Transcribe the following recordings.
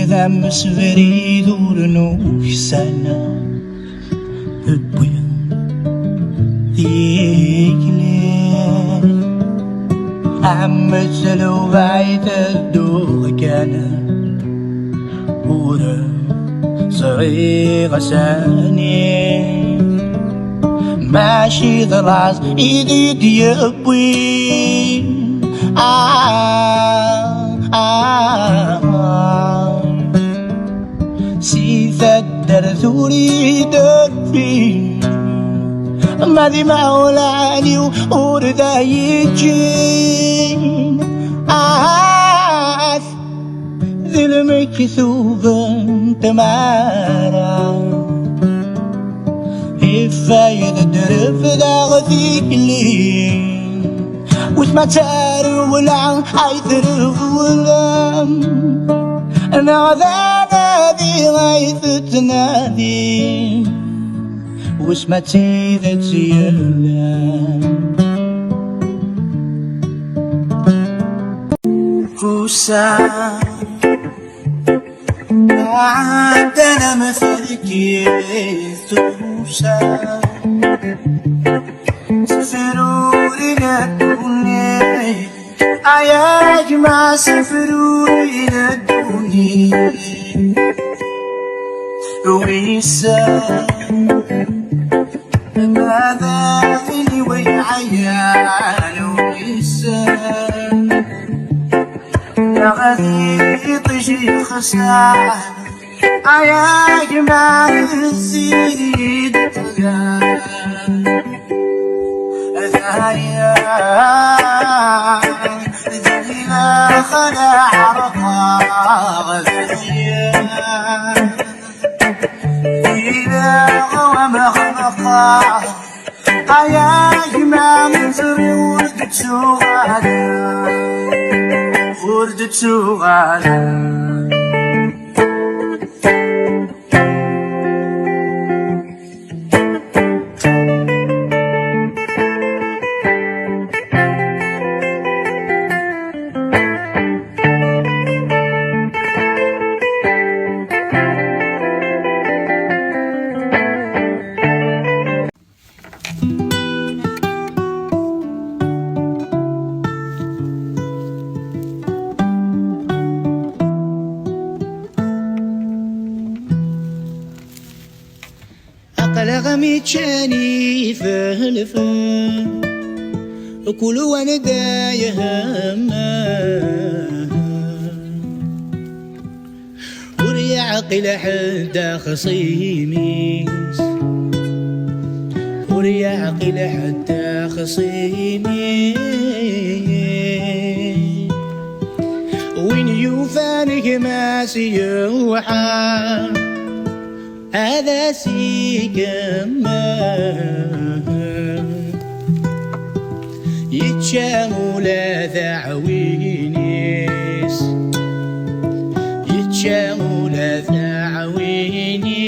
ذا مسفري دورنو كسانا ببويا ذيكلي عمتلو بعيد الدور كان ورا صغير ساني ماشي ضراز ايدي ديبوي سيثة درثوري درفي ما دي مولاني وردا يجين ذي المكثوبة تمارا إفايد الدرف داغذيك لي وثما تارو والعن حيثر ولم أنا غذا نادي غايث تنادي واسمها تيذا تيلا كوسا عندنا مثلك يثوسا سفروا إلى الدنيا يا جماعة سفروا إلى الدنيا ويسا ماذا اللي ويعيان ويسا يا غذي طجي خسار يا جماعة الزيد ثانية ذليلا خلع عرقا ثانية إذا غوى مخلقا يا جماعة منزري وردت سوغادا وردت سوغادا قلغمي تشاني فهلفا وكل وانا دايهم وريا عقل حدا خصيميس وريا عقل حدا خصيمي وين يوفانك ما سيوحا هذا سيكما يتشامو لا ذعوينيس يتشامو لا ذعوينيس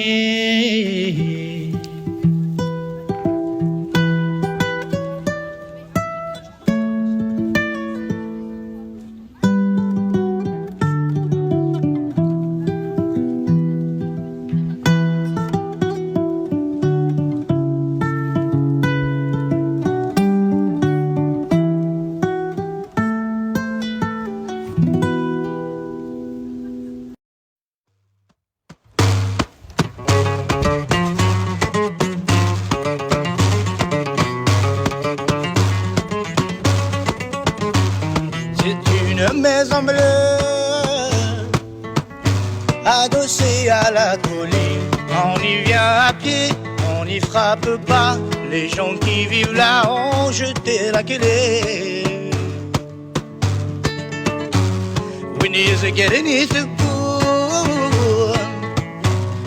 Une maison bleue adossée à la colline. On y vient à pied, on n'y frappe pas. Les gens qui vivent là ont jeté la clé. When is getting it good?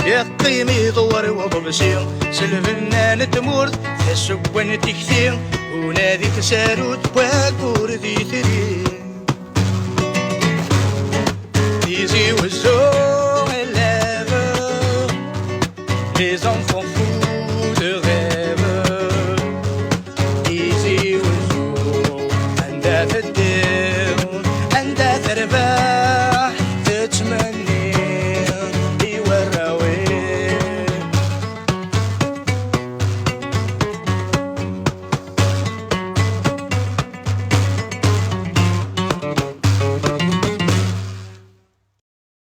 يقيمي يدور وببصير سلفنا نتمر تحسب وين تكثير ونادي تسارود وكور ذي ثري Easy was so 11. Les